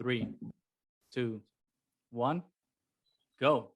3, 2, 1, go.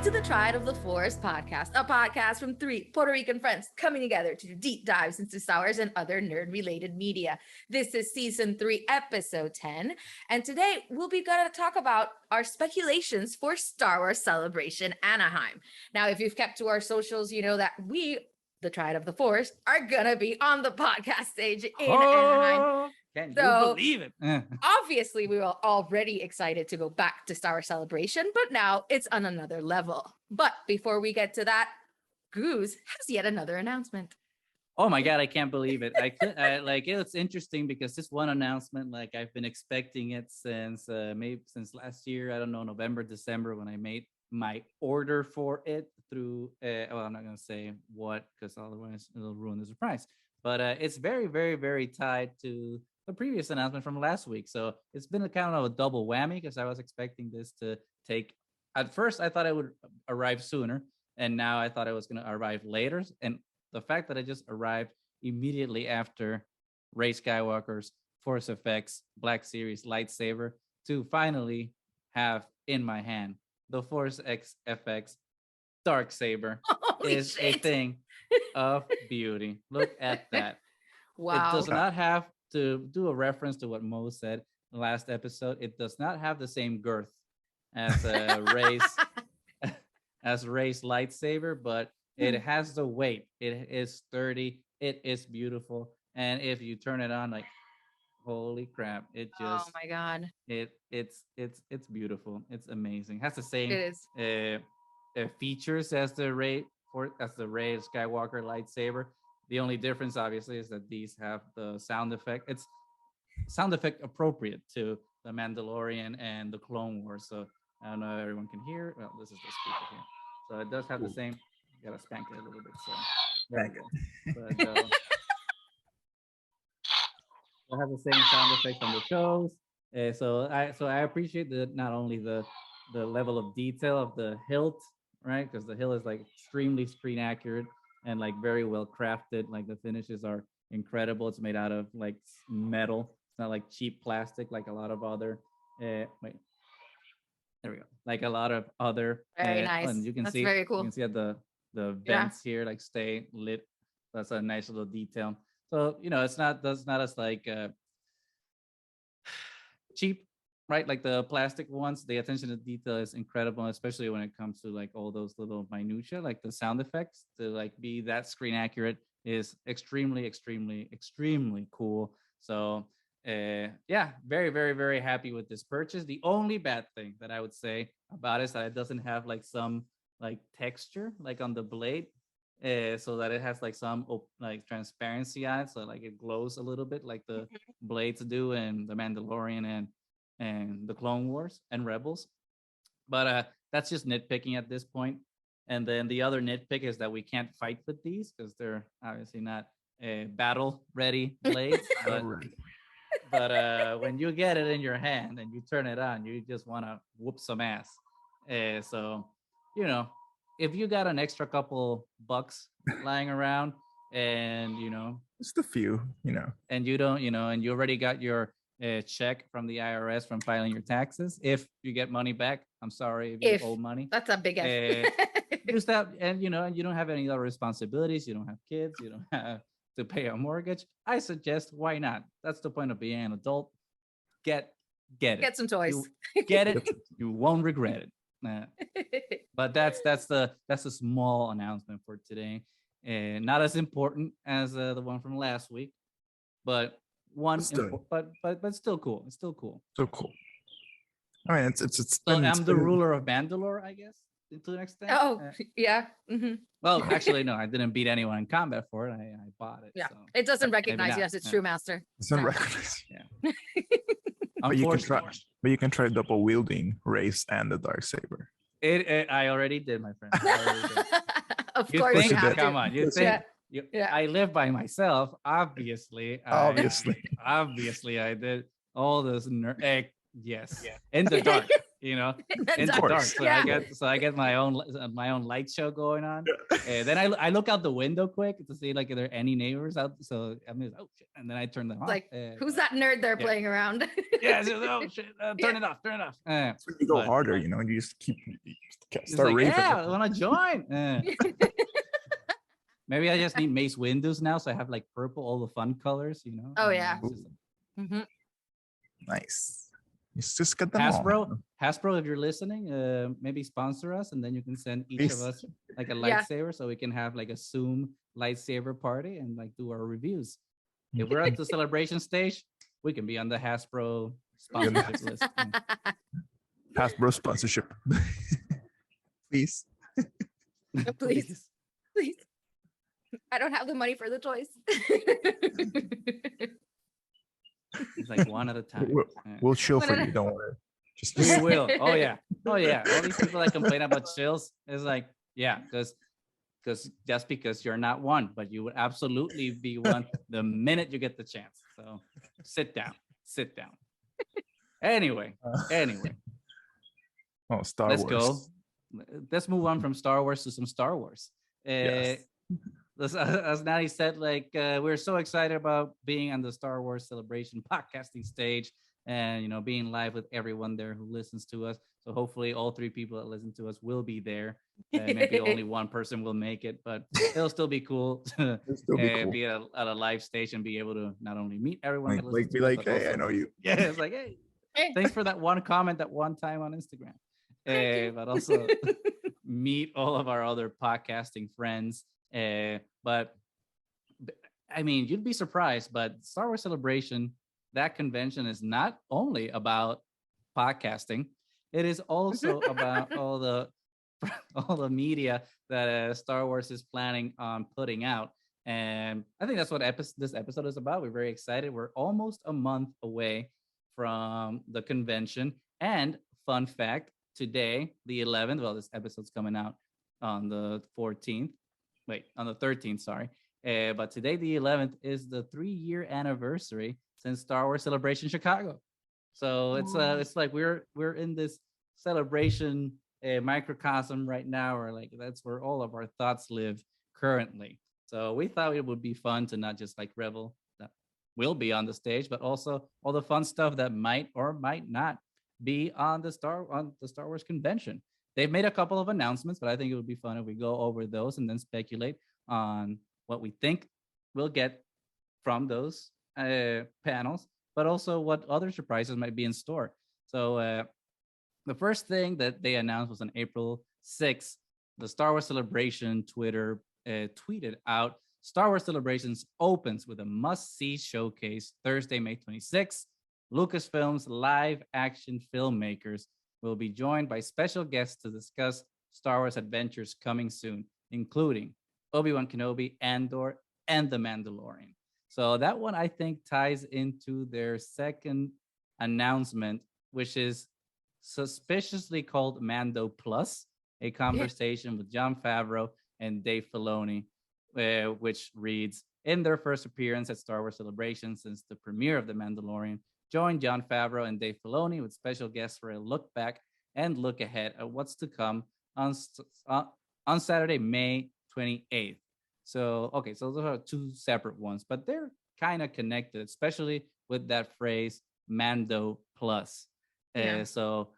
To the Triad of the Force podcast, a podcast from 3 Puerto Rican friends coming together to do deep dives into Star Wars and other nerd-related media. This is season 3, episode 10, and today we'll be going to talk about our speculations for Star Wars Celebration Anaheim. Now, if you've kept to our socials, you know that we, the Triad of the Force, are gonna be on the podcast stage in Anaheim. Can you believe it? Obviously, we were already excited to go back to Star Wars Celebration, but now it's on another level. But before we get to that, Goose has yet another announcement. Oh my God, I can't believe it. It's interesting because this one announcement, like I've been expecting it since maybe since last year, I don't know, November, December, when I made my order for it through, well, I'm not going to say what, because otherwise it'll ruin the surprise. But it's very, very, very tied to the previous announcement from last week. So it's been a kind of a double whammy because I was expecting this to take, at first I thought it would arrive sooner, and now I thought it was going to arrive later. And the fact that it just arrived immediately after Rey Skywalker's Force FX Black Series lightsaber to finally have in my hand the Force FX Darksaber is a thing of beauty. Look at that. Wow. It does not have, to do a reference to what Mo said in the last episode, it does not have the same girth as Rey's lightsaber, but it has the weight. It is sturdy. It is beautiful. And if you turn it on, like, holy crap! It just, oh my God, it's beautiful. It's amazing. It has the same it is. Features as the Rey Skywalker lightsaber. The only difference, obviously, is that these have the sound effect. It's sound effect appropriate to the Mandalorian and the Clone Wars. So I don't know if everyone can hear. Well, this is the speaker here. So it does have the same. You gotta spank it a little bit. So there we go. But it has the same sound effects on the shows. So I appreciate that, not only the level of detail of the hilt, right? Because the hilt is like extremely screen accurate and like very well crafted. Like the finishes are incredible. It's made out of like metal. It's not like cheap plastic like a lot of other. There we go. Like a lot of other. Very nice. And you can That's see, very cool. You can see at the vents here like stay lit. That's a nice little detail. So that's not as like cheap, right? Like the plastic ones, the attention to detail is incredible, especially when it comes to like all those little minutia, like the sound effects. To like be that screen accurate is extremely, extremely, extremely cool. So yeah, very, very, very happy with this purchase. The only bad thing that I would say about it is that it doesn't have like some like texture like on the blade, so that it has like some like transparency on it, so like it glows a little bit like the blades do in the Mandalorian and the Clone Wars and Rebels. But that's just nitpicking at this point. And then the other nitpick is that we can't fight with these because they're obviously not battle ready blades. But when you get it in your hand and you turn it on, you just want to whoop some ass. So if you got an extra couple bucks lying around, and just a few, and you don't, and you already got your check from the IRS from filing your taxes, if you get money back, I'm sorry if you owe money. That's a big if. You stop, and you don't have any other responsibilities. You don't have kids. You don't have to pay a mortgage. I suggest, why not? That's the point of being an adult. Get it. Get some toys. You get it. You won't regret it. But that's a small announcement for today, and not as important as the one from last week, but but still cool. It's still cool. So cool. I mean, it's so I'm the ruler of Mandalore, I guess, to an extent. Oh, yeah. Mm-hmm. Well, actually, no, I didn't beat anyone in combat for it. I bought it. Yeah, so. it doesn't recognize you as its true master. It doesn't recognize. Yeah. But you can try double wielding Rey's and the Darksaber. I already did, my friend. Of course, you have come to. on. You think I live by myself. Obviously, Obviously. obviously, I did all this. Yes, in the dark, in the dark. So I get my own light show going on. Then I look out the window quick to see like if there are any neighbors out. So I'm just, oh shit, and then I turn them off. Like, who's that nerd there playing around? Yeah, so, oh shit, turn it off, turn it off. So you go harder, you just start raving. Yeah, I want to join. Maybe I just need Mace Windows now, so I have like purple, all the fun colors, Oh yeah. Nice. It's just got them Hasbro, if you're listening, maybe sponsor us, and then you can send each of us like a lightsaber, so we can have like a Zoom lightsaber party and like do our reviews. If we're at the celebration stage, we can be on the Hasbro sponsorship list. Hasbro sponsorship, please. Please. I don't have the money for the toys. It's like one at a time. We'll chill for you. Don't worry. We will. Oh yeah. All these people that complain about chills is like, yeah, because just because you're not one, but you would absolutely be one the minute you get the chance. So sit down. Anyway. Oh, Star Wars. Let's go. Let's move on from Star Wars to some Star Wars. Yes. As Natty said, like we're so excited about being on the Star Wars Celebration podcasting stage, and being live with everyone there who listens to us. So hopefully, all 3 people that listen to us will be there. Maybe only one person will make it, but it'll still be cool to be at a live stage and be able to not only meet everyone, like be like, hey, I know you. Yeah, it's like, hey, thanks for that one comment that one time on Instagram. But also meet all of our other podcasting friends. But I mean, you'd be surprised, but Star Wars Celebration, that convention is not only about podcasting, it is also about all the media that Star Wars is planning on putting out. And I think that's what this episode is about. We're very excited. We're almost a month away from the convention. And fun fact, today, the 11th, well, this episode's coming out on the 14th. On the 13th, sorry. But today, the 11th, is the 3-year anniversary since Star Wars Celebration Chicago. So it's like we're in this celebration microcosm right now, or like that's where all of our thoughts live currently. So we thought it would be fun to not just like revel that will be on the stage, but also all the fun stuff that might or might not be on the Star Wars convention. They've made a couple of announcements, but I think it would be fun if we go over those and then speculate on what we think we'll get from those panels, but also what other surprises might be in store. So the first thing that they announced was on April 6th. The Star Wars Celebration Twitter tweeted out, Star Wars Celebrations opens with a must-see showcase Thursday, May 26th. Lucasfilm's live action filmmakers will be joined by special guests to discuss Star Wars adventures coming soon, including Obi-Wan Kenobi, Andor, and The Mandalorian. So that one, I think, ties into their second announcement, which is suspiciously called Mando Plus, a conversation with Jon Favreau and Dave Filoni, which reads, in their first appearance at Star Wars Celebration since the premiere of The Mandalorian, join Jon Favreau and Dave Filoni with special guests for a look back and look ahead at what's to come on Saturday, May 28th. So those are 2 separate ones, but they're kind of connected, especially with that phrase Mando Plus. So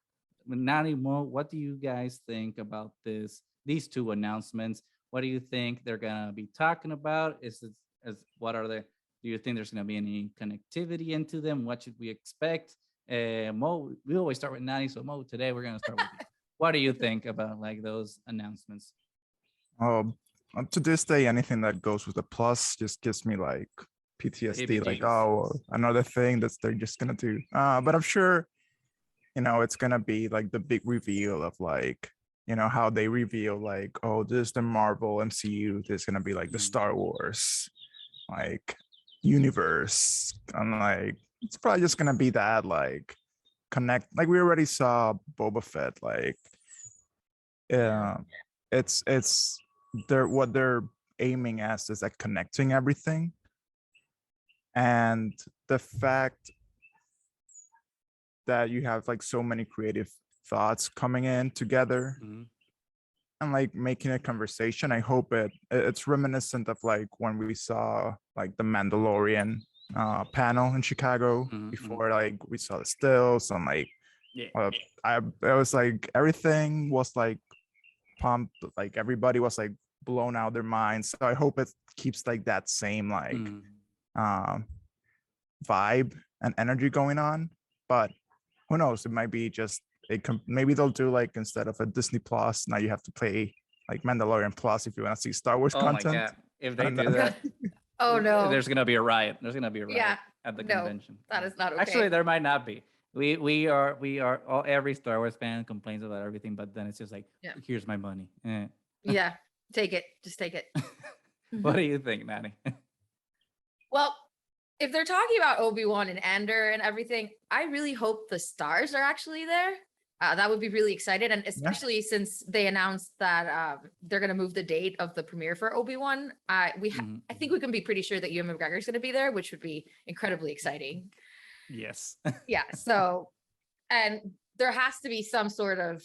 Nani, Mo, what do you guys think about these 2 announcements? What do you think they're gonna be talking about? Do you think there's going to be any connectivity into them? What should we expect? Mo, we always start with Nani. So Mo, today we're going to start with you. What do you think about like those announcements? Up to this day, anything that goes with a plus just gives me like PTSD, like, oh, another thing that they're just going to do. But I'm sure, it's going to be like the big reveal of like, how they reveal like, oh, this is the Marvel MCU. This is going to be like the Star Wars, like, universe, and like it's probably just gonna be that like connect, like we already saw Boba Fett, like it's what they're aiming as is at connecting everything. And the fact that you have like so many creative thoughts coming in together and like making a conversation. I hope it's reminiscent of like when we saw like the Mandalorian panel in Chicago before, like we saw the stills and like it was like everything was like pumped, like everybody was like blown out their minds. So I hope it keeps like that same like vibe and energy going on. But who knows, it might be just maybe they'll do like, instead of a Disney Plus, now you have to pay like Mandalorian Plus if you want to see Star Wars content. My God. If they do that, oh no, there's gonna be a riot. There's gonna be a riot at the convention. That is not okay. Actually, there might not be. We are every Star Wars fan complains about everything, but then it's just like, here's my money. Yeah, take it. Just take it. What do you think, Manny? Well, if they're talking about Obi-Wan and Andor and everything, I really hope the stars are actually there. That would be really excited, and especially since they announced that they're going to move the date of the premiere for Obi-Wan. I think we can be pretty sure that Ewan McGregor is going to be there, which would be incredibly exciting. Yes. Yeah. So, and there has to be some sort of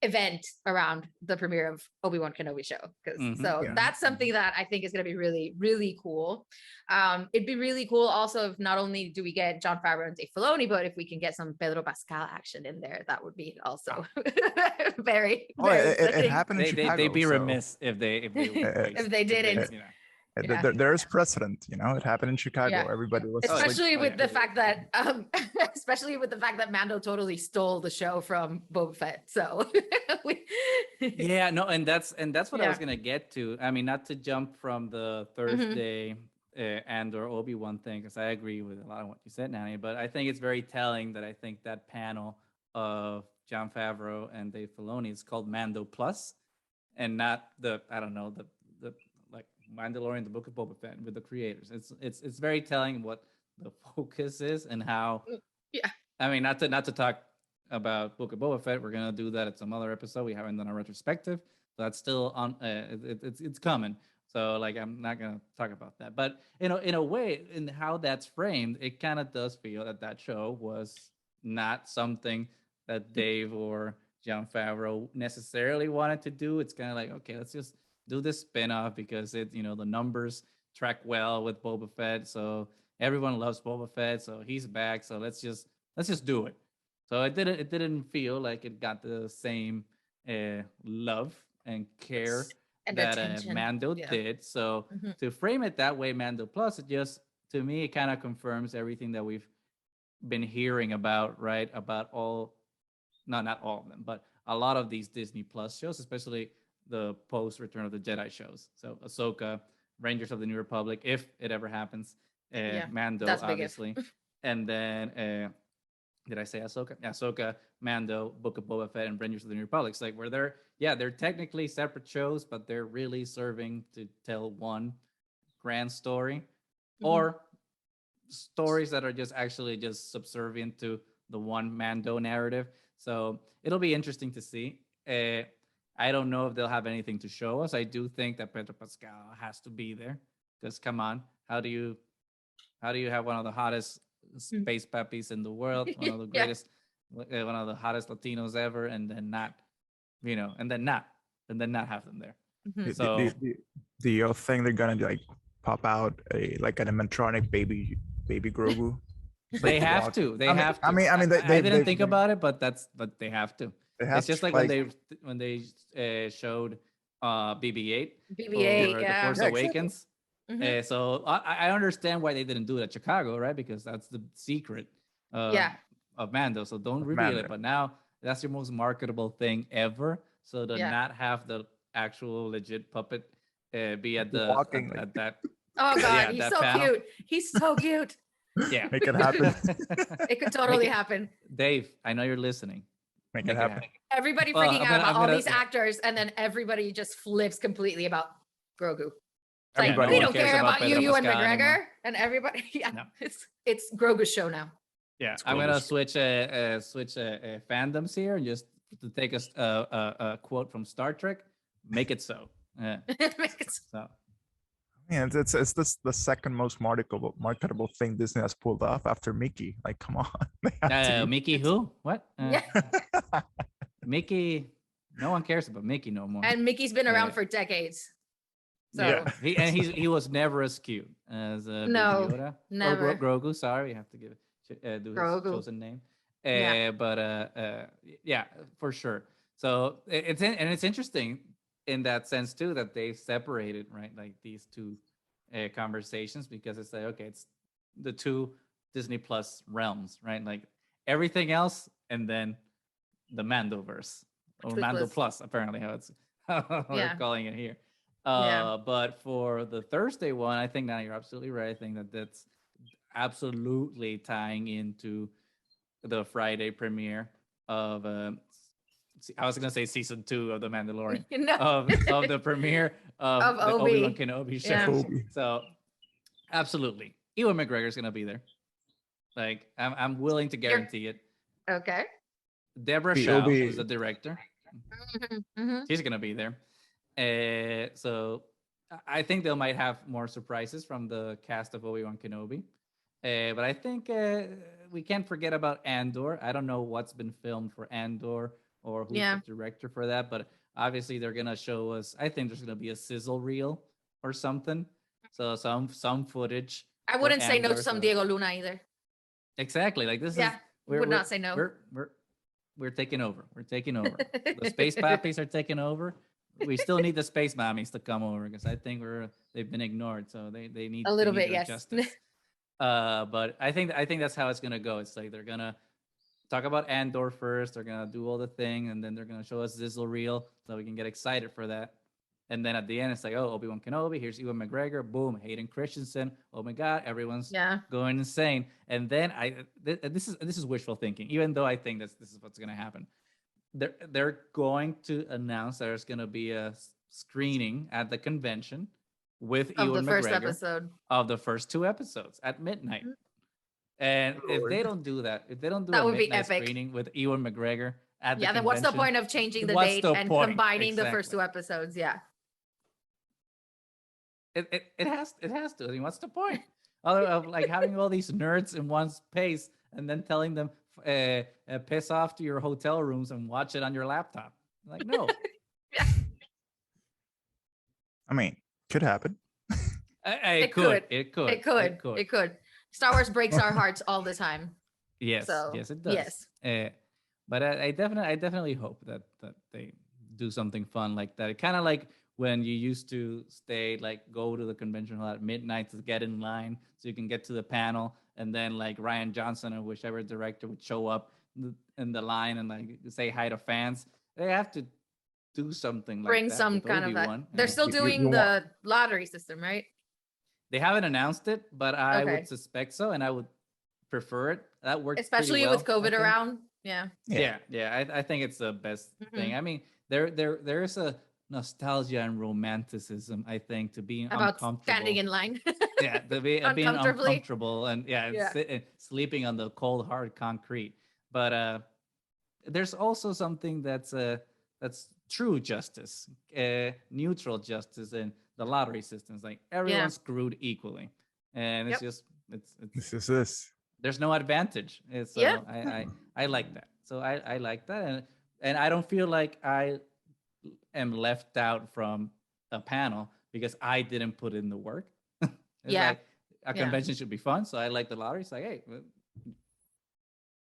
event around the premiere of Obi-Wan Kenobi show, because that's something that I think is going to be really, really cool. It'd be really cool also if not only do we get Jon Favreau and Dave Filoni, but if we can get some Pedro Pascal action in there, that would be also very. It happened in Chicago. They'd be remiss if they didn't. There's precedent, it happened in Chicago. Everybody was especially with the fact that Mando totally stole the show from Boba Fett. So and that's what I was gonna get to. I mean, not to jump from the Thursday Andor Obi-Wan thing, because I agree with a lot of what you said, Nanny, but I think it's very telling that I think that panel of Jon Favreau and Dave Filoni is called Mando Plus, and not the like Mandalorian, the Book of Boba Fett with the creators. It's very telling what the focus is and how. I mean, not to talk about Book of Boba Fett. We're gonna do that at some other episode. We haven't done a retrospective, so that's still on. It's coming. So like, I'm not gonna talk about that. But in a way, in how that's framed, it kind of does feel that show was not something that Dave or Jon Favreau necessarily wanted to do. It's kind of like, okay, let's just do this spin-off because the numbers track well with Boba Fett, so everyone loves Boba Fett, so he's back, so let's just do it. So it didn't feel like it got the same love and care and that Mando did. So to frame it that way, Mando Plus, it just, to me, it kind of confirms everything that we've been hearing about, right? About not all of them, but a lot of these Disney Plus shows, especially the post Return of the Jedi shows. So Ahsoka, Rangers of the New Republic, if it ever happens, Mando, obviously. And then, did I say Ahsoka? Ahsoka, Mando, Book of Boba Fett, and Rangers of the New Republic. It's like where they're technically separate shows, but they're really serving to tell one grand story, or stories that are just subservient to the one Mando narrative. So it'll be interesting to see. I don't know if they'll have anything to show us. I do think that Pedro Pascal has to be there, because come on, how do you have one of the hottest space puppies in the world, one of the greatest, one of the hottest Latinos ever, and then not have them there? So do you think they're gonna like pop out an animatronic baby Grogu? They have to. They have to. I mean, I didn't think about it, but they have to. It's just like when they showed BB-8 for The Force Awakens. So I understand why they didn't do it at Chicago, right? Because that's the secret of Mando. So don't reveal it. But now that's your most marketable thing ever. So to not have the actual legit puppet be at that. Oh God, he's so panel. Cute. He's so cute. Yeah, make it happen. It could totally happen. Dave, I know you're listening. Make it happen. Everybody freaking out about all these actors, and then everybody just flips completely about Grogu. Like, we don't care about you and McGregor anymore. And everybody. Yeah, no. It's Grogu's show now. Yeah, I'm gonna switch fandoms here, and just to take a quote from Star Trek. Make it so. So Yeah, it's this the second most marketable thing Disney has pulled off after Mickey. Like, come on, they have to. Mickey who? What? Yeah. Mickey. No one cares about Mickey no more. And Mickey's been around for decades. So Yeah, he was never as cute as Baby No, Yoda never. or Grogu. Sorry, you have to do Grogu. his chosen name. Yeah. But yeah, for sure. So it's interesting in that sense too that they separated, right, like these two conversations, because it's like, okay, it's the two Disney Plus realms, right? Like everything else, and then the Mandoverse or Mando Plus, apparently how we're calling it here. But for the Thursday one, I think now you're absolutely right. I think that's absolutely tying into the Friday premiere of I was gonna say season 2 of The Mandalorian. No. of the premiere of the Obi-Wan Kenobi show. Yeah. So absolutely, Ewan McGregor's gonna be there. Like I'm willing to guarantee it. Okay. Deborah Shaw, who's the director, Mm-hmm. she's gonna be there. So I think they might have more surprises from the cast of Obi-Wan Kenobi. But I think we can't forget about Andor. I don't know what's been filmed for Andor or who's the director for that, but obviously they're gonna show us. I think there's gonna be a sizzle reel or something. So some footage. I wouldn't say no to Andor, some Diego Luna either. Exactly. Like this is. Would not say no. We're taking over. We're taking over. The space pappies are taking over. We still need the space mommies to come over because I think they've been ignored. So they need a little bit, yes. Justice. But I think that's how it's gonna go. It's like they're gonna talk about Andor first. They're gonna do all the thing, and then they're gonna show us Sizzle reel so we can get excited for that. And then at the end, it's like, oh, Obi-Wan Kenobi. Here's Ewan McGregor. Boom, Hayden Christensen. Oh my God, everyone's going insane. And then this is wishful thinking. Even though I think this is what's gonna happen. They're going to announce there's gonna be a screening at the convention with Ewan McGregor of the first 2 episodes at midnight. And if they don't do that, if they don't do a midnight screening with Ewan McGregor at the convention, then what's the point of changing the date and combining the first 2 episodes? Yeah. It has to. I mean, what's the point of like having all these nerds in one space and then telling them piss off to your hotel rooms and watch it on your laptop? Like, no. I mean, could happen. It could. Star Wars breaks our hearts all the time. Yes, yes, it does. Yes. But I definitely hope that they do something fun like that. Kind of like when you used to go to the convention hall at midnight to get in line so you can get to the panel, and then like Rian Johnson or whichever director would show up in the line and like say hi to fans. They have to do something like that. Bring some kind of that. They're still doing the lottery system, right? They haven't announced it, but I would suspect so, and I would prefer it. That works, especially with COVID around. Yeah. I think it's the best thing. I mean, there is a nostalgia and romanticism, I think, to being uncomfortable, standing in line. To being uncomfortable and sleeping on the cold hard concrete. But there's also something that's true justice, neutral justice in the lottery systems. Like everyone's screwed equally, and it's just this. There's no advantage. I like that. So I like that, and I don't feel like I am left out from a panel because I didn't put in the work. Like a convention should be fun, so I like the lottery. It's like, hey,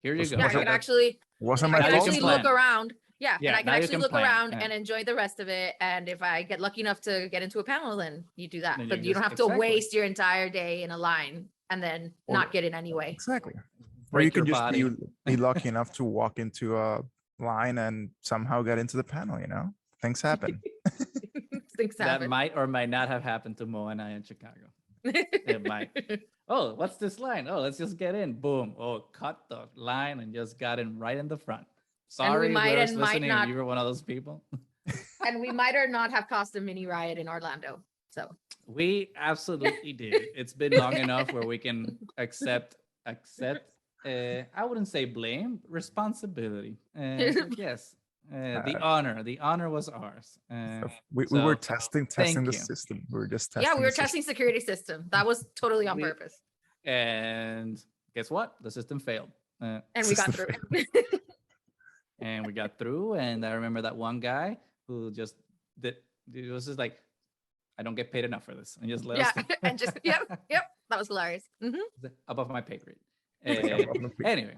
here you go. Yeah, I can actually look around. Yeah, and I can actually look around and enjoy the rest of it. And if I get lucky enough to get into a panel, then you do that. But you don't have to waste your entire day in a line and then not get in anyway. Exactly. Or you can just be lucky enough to walk into a line and somehow get into the panel, Things happen. That might or might not have happened to Mo and I in Chicago. It might. Oh, what's this line? Oh, let's just get in. Boom. Oh, cut the line and just got in right in the front. Sorry, viewers listening, if you were one of those people. And we might or not have caused a mini riot in Orlando. So we absolutely did. It's been long enough where we can accept. I wouldn't say blame, responsibility. Yes. The honor was ours. We so were testing thank the you. system. We were just testing. Yeah, we were the system. testing security system. That was totally on purpose. And guess what? The system failed. And we got through. And we got through. And I remember that one guy who just did. It was just like, I don't get paid enough for this, and just let us. And just yep. That was hilarious. Above my pay grade. Anyway.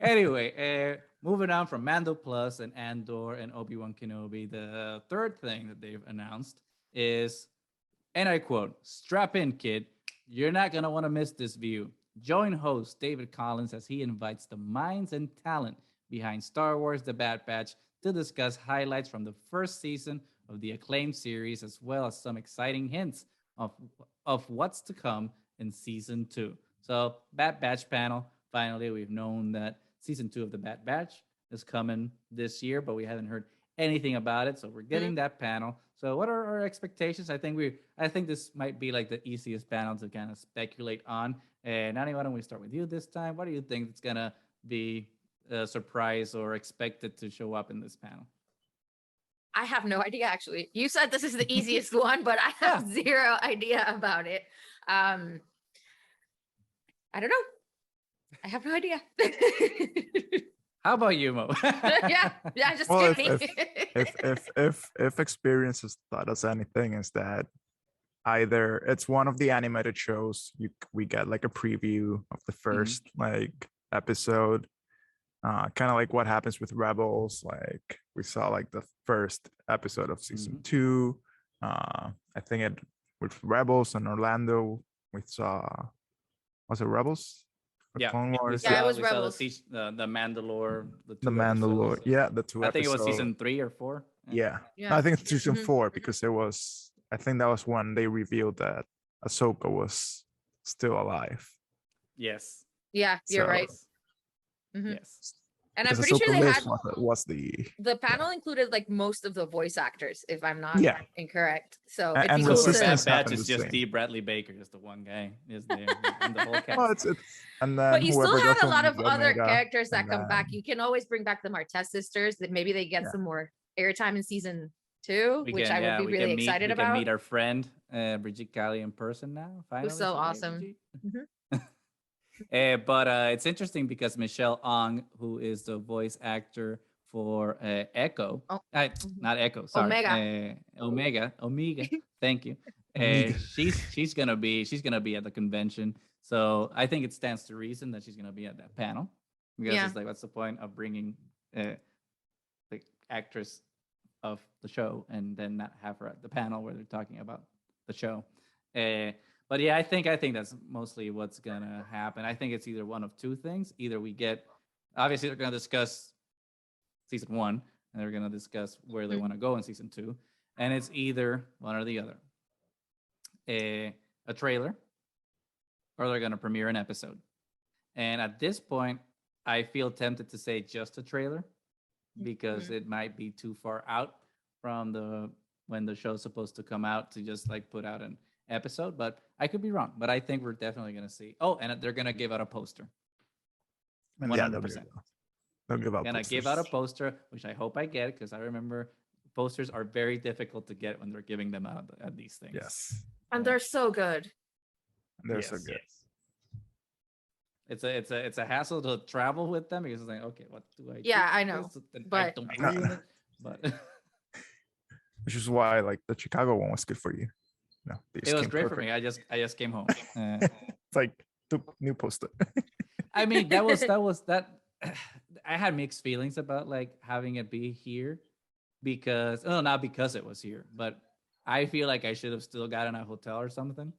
Anyway, moving on from Mando Plus and Andor and Obi-Wan Kenobi, the third thing that they've announced is, and I quote, "Strap in, kid. You're not going to want to miss this view. Join host David Collins as he invites the minds and talent behind Star Wars The Bad Batch to discuss highlights from the first season of the acclaimed series, as well as some exciting hints of what's to come in season 2. So, Bad Batch panel. Finally, we've known that season 2 of the Bad Batch is coming this year, but we haven't heard anything about it. So we're getting that panel. So what are our expectations? I think this might be like the easiest panel to kind of speculate on. And Nani, why don't we start with you this time? What do you think is gonna be a surprise or expected to show up in this panel? I have no idea, actually. You said this is the easiest one, but I have zero idea about it. I don't know. I have no idea. How about you, Mo? yeah, just Well, give me. if experience has taught us anything, is that either it's one of the animated shows, we get like a preview of the first like episode, kind of like what happens with Rebels. Like we saw like the first episode of season 2. I think it with Rebels and Orlando we saw, was it Rebels? Yeah, Clone Wars. Yeah, it was Rebels. The Mandalore. The Mandalore. Yeah, the 2 I think episodes. it was season 3 or 4. Yeah. I think it's season 4 because it was. I think that was when they revealed that Ahsoka was still alive. Yes. Yeah, you're right. Yes. And I'm pretty sure they had was the panel included like most of the voice actors, if I'm not incorrect. So and it'd be cool Bad to... Batch is just D. Bradley Baker, just the one guy is there, and the whole cast. And then but you still have a lot of other Omega, characters that come back. You can always bring back the Martez sisters. That maybe they get some more airtime in season 2, which I would be really excited about. We can meet our friend Bridget Cali in person now. Finally, who's so awesome. But it's interesting because Michelle Ong, who is the voice actor for Echo, not Echo, sorry, Omega. Thank you. She's gonna be at the convention, so I think it stands to reason that she's gonna be at that panel, because it's like, what's the point of bringing the actress of the show and then not have her at the panel where they're talking about the show? But yeah, I think that's mostly what's gonna happen. I think it's either one of two things. Either we get, obviously they're gonna discuss season 1 and they're gonna discuss where they want to go in season 2, and it's either one or the other. A trailer, or they're gonna premiere an episode. And at this point, I feel tempted to say just a trailer, because it might be too far out from when the show's supposed to come out to just like put out an episode, but I could be wrong. But I think we're definitely going to see. Oh, and they're going to give out a poster. 100%. They'll give out going to give out a poster, which I hope I get, because I remember posters are very difficult to get when they're giving them out at these things. Yes. And they're so good. They're so good. It's a hassle to travel with them, because it's like, okay, what do I do? Yeah, I know. But which is why like the Chicago one was good for you. No, it was great for me. I just came home. It's like the new poster. I mean, that. I had mixed feelings about like having it be here, because not because it was here, but I feel like I should have still gotten a hotel or something,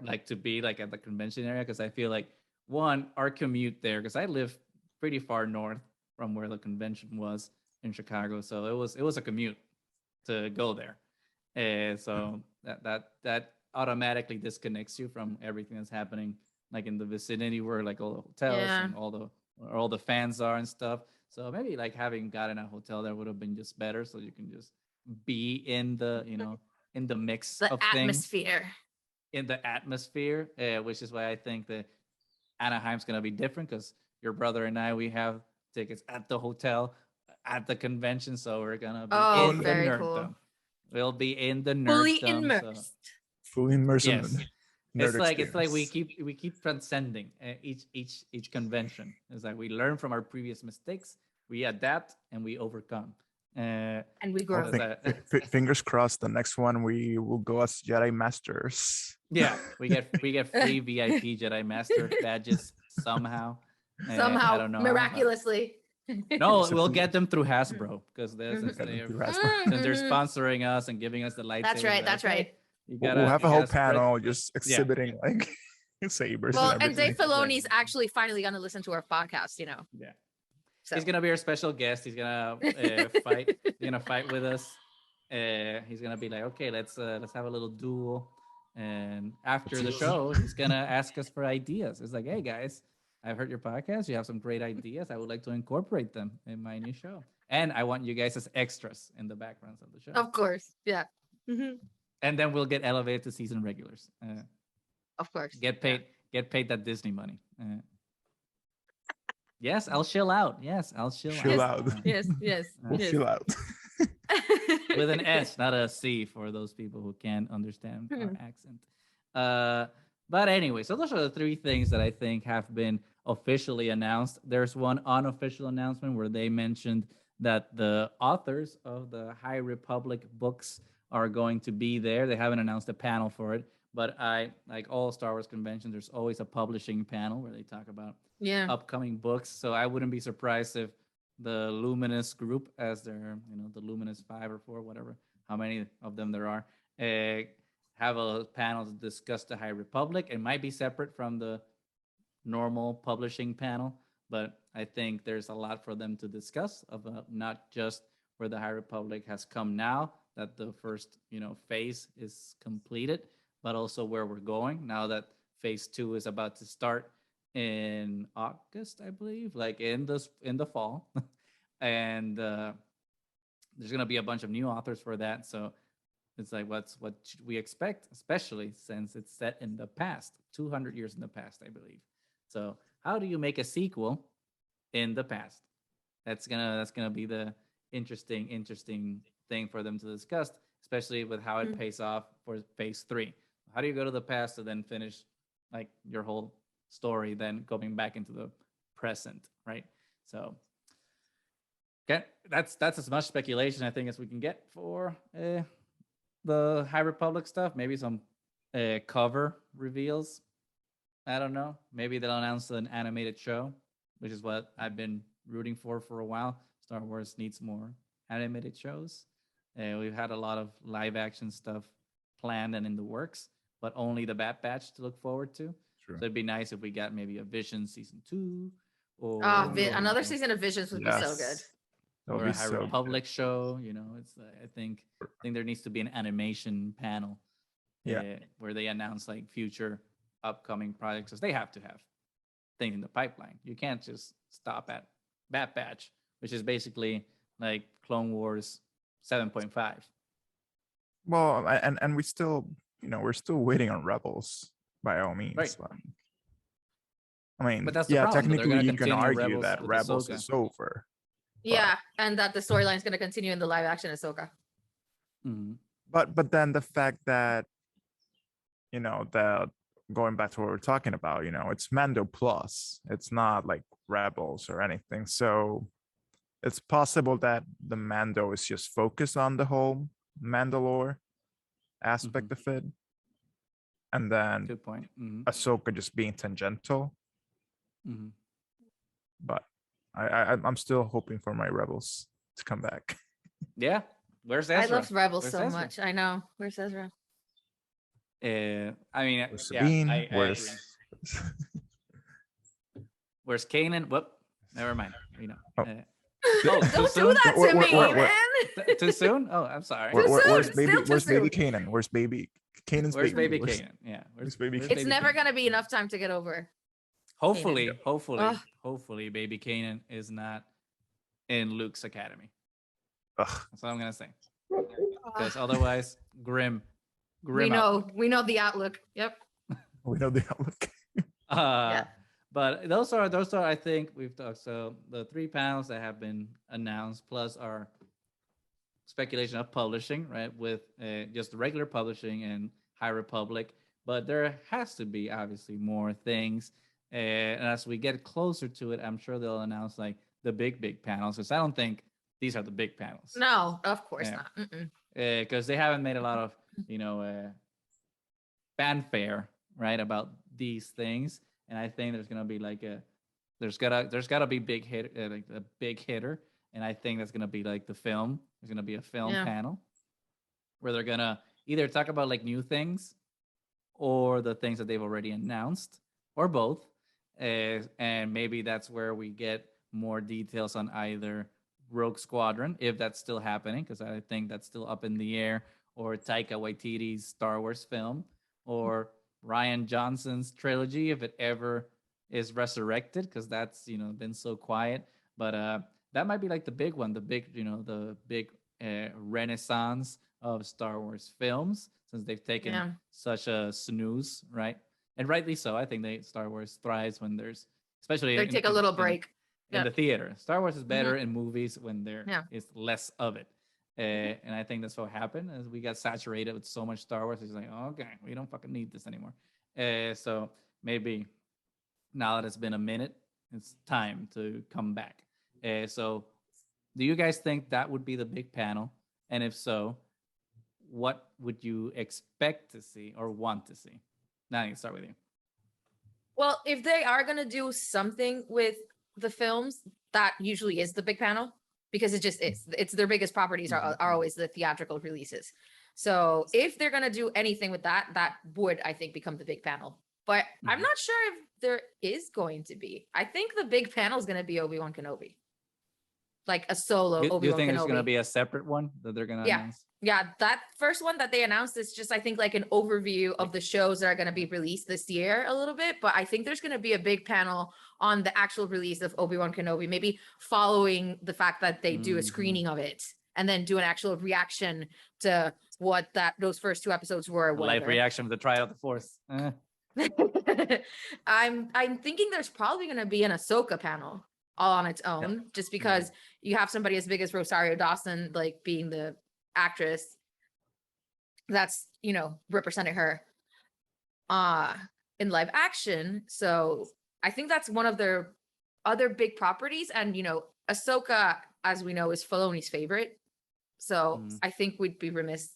like to be like at the convention area, because I feel like, one, our commute there, because I live pretty far north from where the convention was in Chicago, so it was a commute to go there. And so that automatically disconnects you from everything that's happening like in the vicinity, where like all the hotels and all the fans are and stuff. So maybe like having gotten a hotel there would have been just better, so you can just be in the in the mix of atmosphere. Things, in the atmosphere, which is why I think that Anaheim's gonna be different, because your brother and I, we have tickets at the hotel at the convention, so we're gonna be in the very nerddom. cool. We'll be in the nerddom. Fully immersed. Fully immersed in Yes. the nerd It's like we experience. keep transcending each convention. It's like we learn from our previous mistakes, we adapt, and we overcome. And we grow. Fingers crossed. The next one we will go as Jedi Masters. Yeah, we get free VIP Jedi Master badges somehow. I Somehow, don't know miraculously. No, we'll get them through Hasbro because since they're Mhm. sponsoring us and giving us the lightsaber. That's right. That's right. We'll have a whole panel just exhibiting like sabers. Well, and and Dave everything. Filoni's actually finally gonna listen to our podcast. You know. Yeah. So. He's gonna be our special guest. He's gonna fight. He's gonna fight with us. He's gonna be like, okay, let's have a little duel. And after the show, he's gonna ask us for ideas. It's like, hey guys, I've heard your podcast. You have some great ideas. I would like to incorporate them in my new show. And I want you guys as extras in the backgrounds of the show. Of course, yeah. Mm-hmm. And then we'll get elevated to season regulars. Of course. Get paid that Disney money. Yes, I'll chill out. Yes, I'll chill out. Yes. We'll chill out. With an S, not a C, for those people who can't understand our accent. But anyway, so those are the three things that I think have been officially announced. There's one unofficial announcement where they mentioned that the authors of the High Republic books are going to be there. They haven't announced a panel for it, but like all Star Wars conventions, there's always a publishing panel where they talk about upcoming books. So I wouldn't be surprised if the Luminous group, as they're, the Luminous 5 or 4, whatever, how many of them there are, have a panel to discuss the High Republic. It might be separate from the normal publishing panel, but I think there's a lot for them to discuss about not just where the High Republic has come now, that the first, phase is completed, but also where we're going now that phase 2 is about to start in August, I believe, like in the fall. And there's going to be a bunch of new authors for that. So it's like, what should we expect, especially since it's set in the past, 200 years in the past, I believe. So how do you make a sequel in the past? That's gonna be the interesting thing for them to discuss, especially with how it pays off for phase 3. How do you go to the past to then finish like your whole story, then going back into the present, right? So okay, that's as much speculation I think as we can get for the High Republic stuff. Maybe some cover reveals. I don't know. Maybe they'll announce an animated show, which is what I've been rooting for a while. Star Wars needs more animated shows. We've had a lot of live action stuff planned and in the works, but only the Bad Batch to look forward to. True. So it'd be nice if we got maybe a Vision season 2, or another season of Visions would be so good. Or a High Republic show. It's I think there needs to be an animation panel, where they announce like future upcoming projects, because they have to have things in the pipeline. You can't just stop at Bad Batch, which is basically like Clone Wars 7.5. Well, and we still, we're still waiting on Rebels by all means. Right. I mean, but that's the yeah, problem. technically you can argue Rebels that Rebels Ahsoka. is over. Yeah, and that the storyline is going to continue in the live action Ahsoka. Mm-hmm. But then the fact that, that going back to what we're talking about, it's Mando plus. It's not like Rebels or anything. So it's possible that the Mando is just focused on the whole Mandalore aspect of it. And then Good point. Ahsoka just being tangential. Mm-hmm. But I'm still hoping for my Rebels to come back. Yeah. Where's Ezra? I love Rebels so Ezra? much. I know. Where's Ezra? I mean, Where's Sabine? I agree. Where's Kanan? Whoop. Never mind. Don't do that to me, man. Too soon? Oh, I'm sorry. Where's baby Kanan? Where's baby Kanan's Where's baby? baby Kanan? Yeah. Where's baby Kanan? It's never going to be enough time to get over. Hopefully, baby Kanan is not in Luke's academy. Ugh. That's what I'm gonna say. Because otherwise, grim. We know the outlook. Yep. We know the outlook. But those are I think we've talked. So the 3 panels that have been announced plus our speculation of publishing, right? With just regular publishing and High Republic, but there has to be obviously more things. And as we get closer to it, I'm sure they'll announce like the big panels. Because I don't think these are the big panels. No, of course not. Because they haven't made a lot of fanfare, right, about these things. And I think there's gonna be like there's gotta be big hit like a big hitter. And I think that's gonna be like the film. There's gonna be a film panel where they're gonna either talk about like new things or the things that they've already announced, or both. And maybe that's where we get more details on either Rogue Squadron, if that's still happening, because I think that's still up in the air, or Taika Waititi's Star Wars film, or Ryan Johnson's trilogy, if it ever is resurrected, because that's been so quiet. But that might be like the big one, the big renaissance of Star Wars films, since they've taken such a snooze, right? And rightly so. I think Star Wars thrives when there's, especially they take a little break in the theater. Star Wars is better in movies when there is less of it. And I think that's what happened as we got saturated with so much Star Wars. It's like, oh, okay, we don't fucking need this anymore. So maybe now that it's been a minute, it's time to come back. So do you guys think that would be the big panel? And if so, what would you expect to see or want to see? Now I can start with you. Well, if they are going to do something with the films, that usually is the big panel, because it just is. It's their biggest properties are always the theatrical releases. So if they're going to do anything with that, that would, I think, become the big panel. But I'm not sure if there is going to be. I think the big panel is going to be Obi-Wan Kenobi. Like a solo Obi-Wan Kenobi. Do you think there's going to be a separate one that they're going to announce? Yeah, that first one that they announced is just, I think, like an overview of the shows that are going to be released this year a little bit. But I think there's going to be a big panel on the actual release of Obi-Wan Kenobi, maybe following the fact that they do a screening of it and then do an actual reaction to what those first 2 episodes were. Live reaction of the trial of the Force. I'm thinking there's probably going to be an Ahsoka panel all on its own, just because you have somebody as big as Rosario Dawson, like being the actress that's representing her in live action. So I think that's one of their other big properties. And Ahsoka, as we know, is Filoni's favorite. So I think we'd be remiss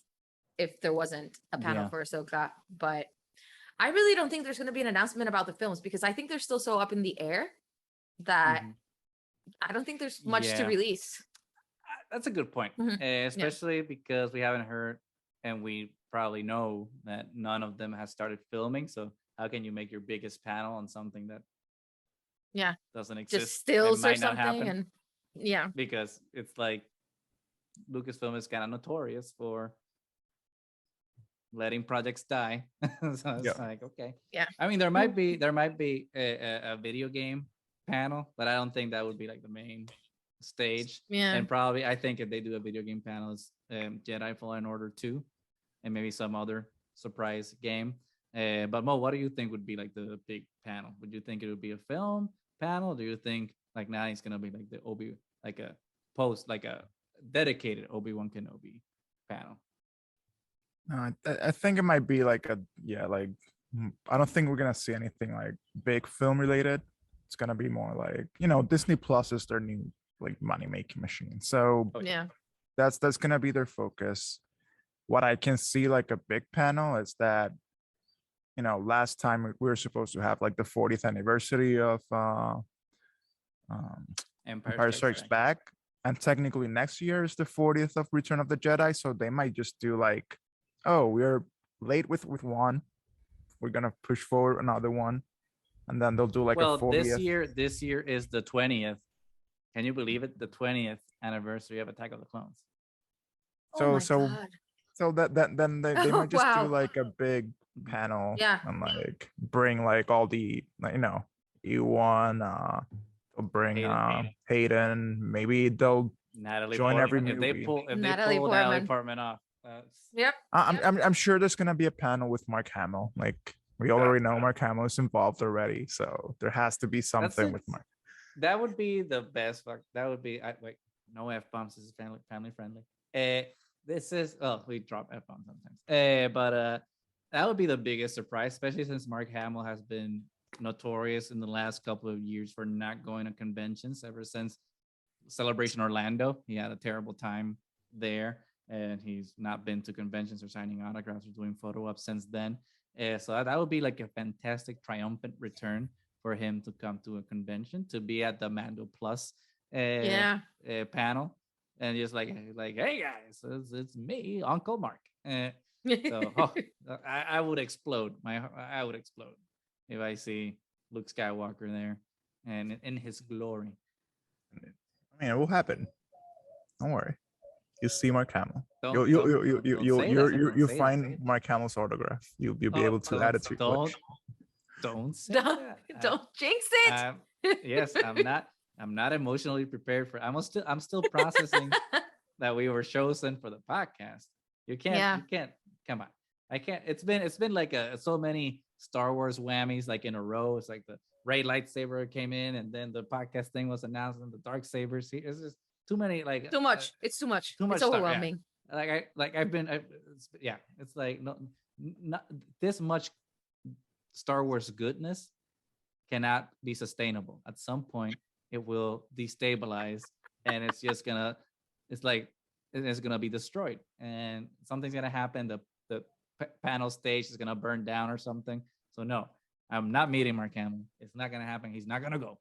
if there wasn't a panel for Ahsoka. But I really don't think there's going to be an announcement about the films, because I think they're still so up in the air that I don't think there's much to release. That's a good point, especially because we haven't heard, and we probably know that none of them has started filming. So how can you make your biggest panel on something that doesn't exist? Just stills or something, and because it's like Lucasfilm is kind of notorious for letting projects die. So it's like, okay, I mean, there might be a video game panel, but I don't think that would be like the main stage. And probably I think if they do a video game panel, it's Jedi Fallen Order 2 and maybe some other surprise game. But Mo, what do you think would be like the big panel? Would you think it would be a film panel? Do you think like now it's gonna be like a dedicated Obi-Wan Kenobi panel? I think it might be like I don't think we're gonna see anything like big film related. It's gonna be more like Disney Plus is their new like money making machine. So that's gonna be their focus. What I can see like a big panel is that last time we were supposed to have like the 40th anniversary of Empire Strikes Back, and technically next year is the 40th of Return of the Jedi. So they might just do like, oh, we're late with one, we're gonna push forward another one, and then they'll do like a 40th. This year is the 20th. Can you believe it? The 20th anniversary of Attack of the Clones. So that then they might just do like a big panel and like bring like all the Ewan, they'll bring Hayden. Maybe they'll Natalie join Portman. every movie. If they pull Natalie Portman off. I'm sure there's gonna be a panel with Mark Hamill. Like We already know Mark Hamill is involved already, so there has to be something with Mark. That would be the best. That would be like no f bombs. This is family friendly. This is we drop f bombs sometimes. But that would be the biggest surprise, especially since Mark Hamill has been notorious in the last couple of years for not going to conventions ever since Celebration Orlando. He had a terrible time there, and he's not been to conventions or signing autographs or doing photo ops since then. So that would be like a fantastic triumphant return for him to come to a convention, to be at the Mando Plus panel, and just like hey guys, it's me, Uncle Mark. So I would explode. I would explode if I see Luke Skywalker there and in his glory. I mean, it will happen. Don't worry. You see Mark Hamill. You find Mark Hamill's autograph. You'll be able to add it to your collection. Don't jinx it. Yes, I'm not emotionally prepared for. I'm still processing that we were chosen for the podcast. You can't. Come on. I can't. It's been like so many Star Wars whammies like in a row. It's like the Rey lightsaber came in, and then the podcast thing was announced, and the Darksabers. It's just too many. Like too much. It's too much. It's stuff, overwhelming. Yeah. It's like not this much Star Wars goodness cannot be sustainable. At some point, it will destabilize, and it's just gonna. It's like it's gonna be destroyed, and something's gonna happen. The panel stage is gonna burn down or something. So no, I'm not meeting Mark Hamill. It's not gonna happen. He's not gonna go.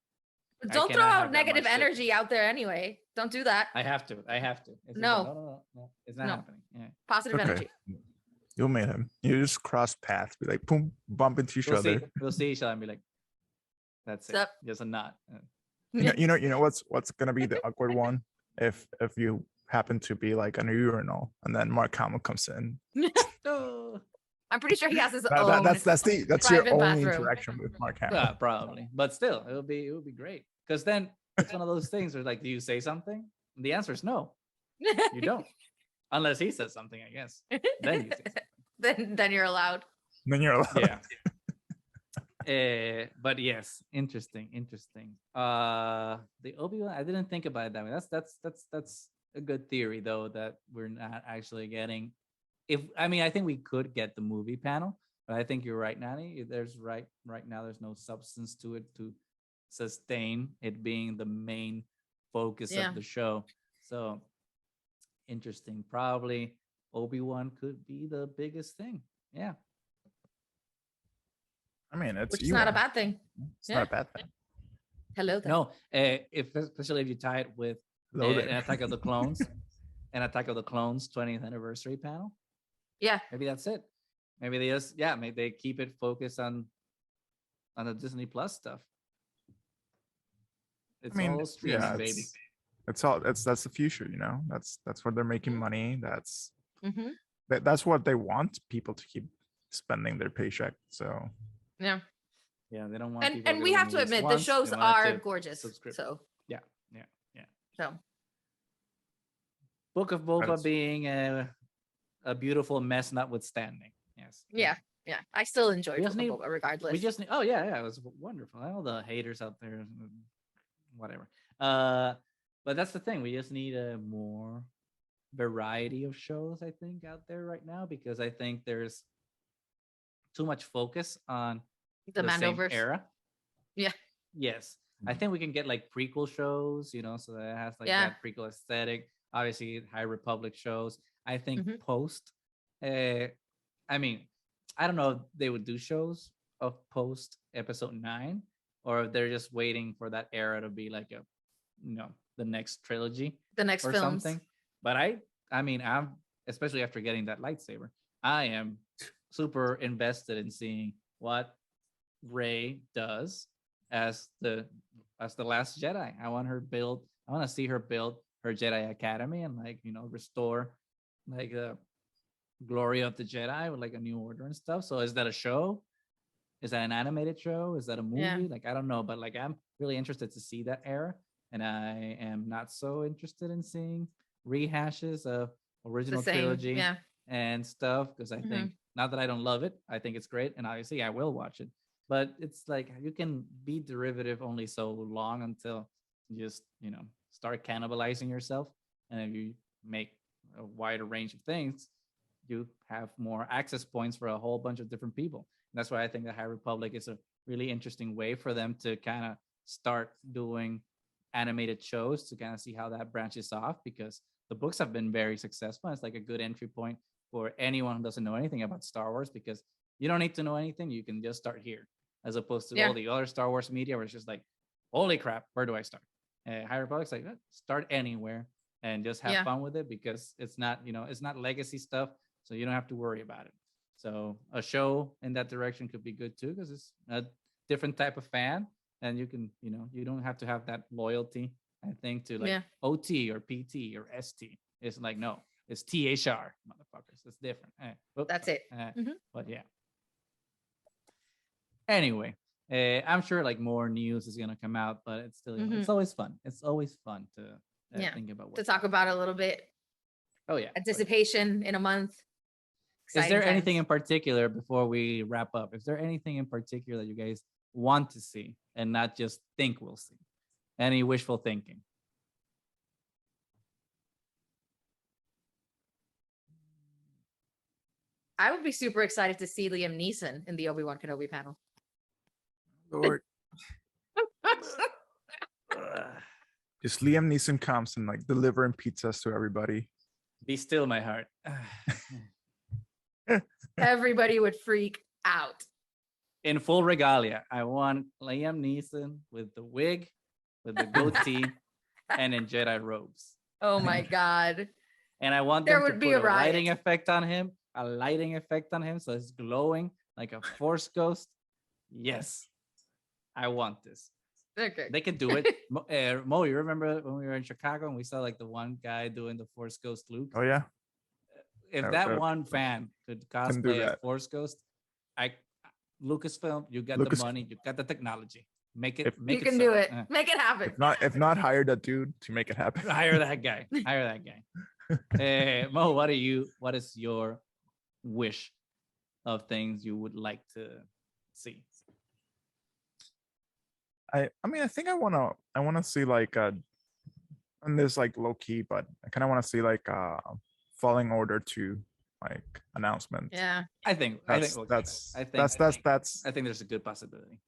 Don't throw out negative energy out there anyway. Don't do that. I have to. No. It's not happening. Yeah. Positive energy. You'll meet him. You just cross paths, be like, boom, bump into each other. We'll see each other and be like, that's it. Just a nod. You know what's gonna be the awkward one if you happen to be like on a urinal and then Mark Hamill comes in. I'm pretty sure he has his own. That's your only interaction with Mark Hamill. Yeah, probably. But still, it would be great. Because then it's one of those things where like, do you say something? And the answer is no. You don't. Unless he says something, I guess. Then you say something. Then you're allowed. Then you're allowed. Yeah. But yes, interesting. The Obi-Wan, I didn't think about it that way. That's a good theory though, that we're not actually getting. I think we could get the movie panel, but I think you're right, Nani. There's right now there's no substance to it to sustain it being the main focus of the show. So interesting. Probably Obi-Wan could be the biggest thing. Yeah. I mean, which is not a bad thing. It's not a bad thing. Hello there. No, especially if you tie it with an Attack of the Clones, 20th anniversary panel. Yeah. Maybe that's it. Maybe they just maybe they keep it focused on the Disney Plus stuff. It's all streaming, baby. That's the future, you know. That's where they're making money. That's what they want people to keep spending their paycheck. So yeah, they don't want. And we have to admit the shows are gorgeous. So yeah. So Book of Boba being a beautiful mess, notwithstanding. Yes. Yeah. I still enjoy Book of Boba regardless. We just need. Oh yeah, it was wonderful. All the haters out there, whatever. But that's the thing. We just need a more variety of shows, I think, out there right now, because I think there's too much focus on the Mandoverse era. Yeah. Yes. I think we can get like prequel shows, so that it has like that prequel aesthetic. Obviously, High Republic shows. I think post. I don't know if they would do shows of post Episode 9, or if they're just waiting for that era to be like the next trilogy, the next or films. Something. But I'm especially after getting that lightsaber, I am super invested in seeing what Rey does as the last Jedi. I want to see her build her Jedi Academy and restore like the glory of the Jedi with like a new order and stuff. So is that a show? Is that an animated show? Is that a movie? Yeah. Like, I don't know, but like I'm really interested to see that era. And I am not so interested in seeing rehashes of original trilogy and stuff, because I think Not that I don't love it. I think it's great, and obviously I will watch it. But it's like you can be derivative only so long until you just start cannibalizing yourself, and if you make a wider range of things, you have more access points for a whole bunch of different people. And that's why I think the High Republic is a really interesting way for them to kind of start doing animated shows to kind of see how that branches off, because the books have been very successful. It's like a good entry point for anyone who doesn't know anything about Star Wars, because you don't need to know anything. You can just start here, as opposed to all the other Star Wars media where it's just like, holy crap, where do I start? High Republic's like, start anywhere and just have fun with it, because it's not, it's not legacy stuff. So you don't have to worry about it. So a show in that direction could be good too, because it's a different type of fan, and you can, you don't have to have that loyalty, I think, to like OT or PT or ST. It's like, no, it's THR, motherfuckers. It's different. That's it. But yeah. Anyway, I'm sure like more news is gonna come out, but it's still, it's always fun. It's always fun to think about to talk about it a little bit. Oh yeah, anticipation in a month. Is there anything in particular before we wrap up? Is there anything in particular that you guys want to see and not just think we'll see? Any wishful thinking? I would be super excited to see Liam Neeson in the Obi-Wan Kenobi panel. Lord. Just Liam Neeson comes and like delivering pizzas to everybody. Be still, my heart. Everybody would freak out. In full regalia, I want Liam Neeson with the wig, with the goatee, and in Jedi robes. Oh my God. And I want them to put a lighting effect on him, so it's glowing like a Force ghost. Yes, I want this. Okay. They can do it. Mo, you remember when we were in Chicago and we saw like the one guy doing the Force Ghost Luke? Oh yeah. If that one fan could cosplay a Force Ghost, Lucasfilm, you got the money, you got the technology. Make it. You can do it. Make it happen. If not, hire that dude to make it happen. Hire that guy. Mo, what is your wish of things you would like to see? I mean, I think I wanna see like and this like low key, but I kind of want to see like Falling Order 2 like announcement. Yeah, I think there's a good possibility.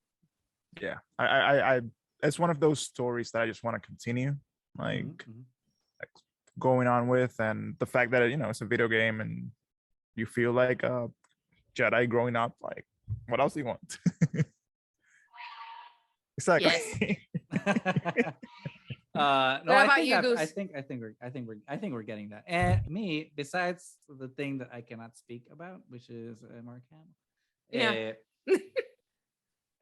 Yeah, I it's one of those stories that I just want to continue like going on with, and the fact that it's a video game and you feel like a Jedi growing up. Like, what else do you want? Exactly. Yes. No, what about you, Goose? I think we're getting that. And me, besides the thing that I cannot speak about, which is Mark Hamill. Yeah.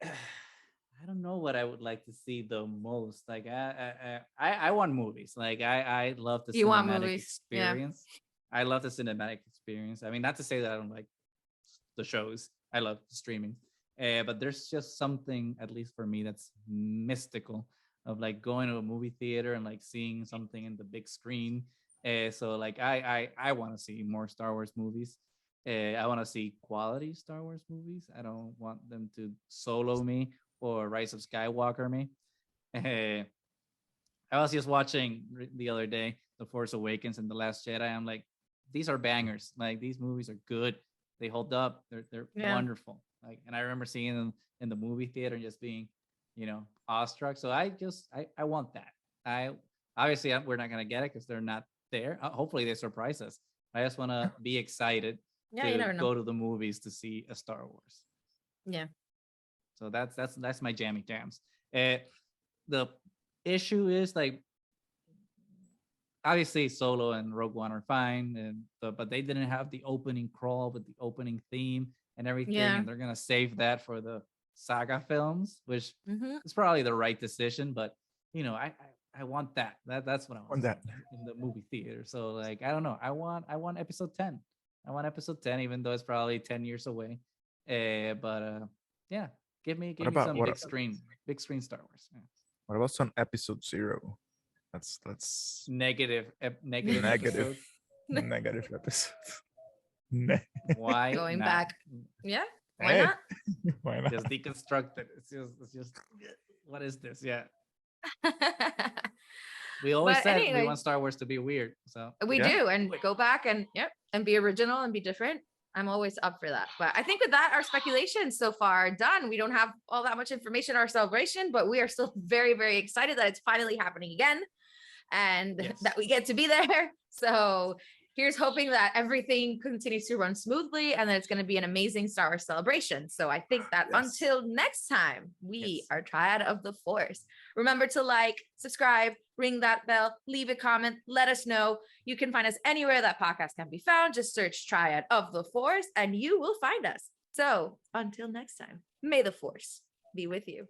I don't know what I would like to see the most. Like I want movies. Like I love the cinematic experience. Yeah. I love the cinematic experience. I mean, not to say that I don't like the shows. I love streaming. But there's just something, at least for me, that's mystical of like going to a movie theater and like seeing something in the big screen. So like I want to see more Star Wars movies. I want to see quality Star Wars movies. I don't want them to Solo me or Rise of Skywalker me. I was just watching the other day The Force Awakens and The Last Jedi. I'm like, these are bangers. Like, these movies are good. They hold up. They're wonderful. Like, and I remember seeing them in the movie theater and just being, awestruck. So I want that. Obviously we're not gonna get it because they're not there. Hopefully they surprise us. I just want to be excited to go to the movies to see a Star Wars. Yeah. So that's my jammy jams. The issue is like, obviously Solo and Rogue One are fine, but they didn't have the opening crawl with the opening theme and everything, and they're gonna save that for the saga films, which is probably the right decision. But I want that. That's what I want that in the movie theater. So like, I don't know. I want episode 10. I want episode 10, even though it's probably 10 years away. But give me some big screen Star Wars. Yeah. What about some episode 0? That's negative negative episode. Why Going not? back. Yeah, why Hey. not? Why not? Just deconstruct it. It's just what is this? Yeah. We always But said we anyway, want Star Wars to be weird. So we Yeah. do, and go back and and be original and be different. I'm always up for that. But I think with that, our speculations so far are done. We don't have all that much information in our celebration, but we are still very, very excited that it's finally happening again and Yes. that we get to be there. So here's hoping that everything continues to run smoothly and that it's going to be an amazing Star Wars celebration. So I think that Yes. until next time, we Yes. are Triad of the Force. Remember to like, subscribe, ring that bell, leave a comment, let us know. You can find us anywhere that podcast can be found. Just search Triad of the Force and you will find us. So until next time, may the Force be with you.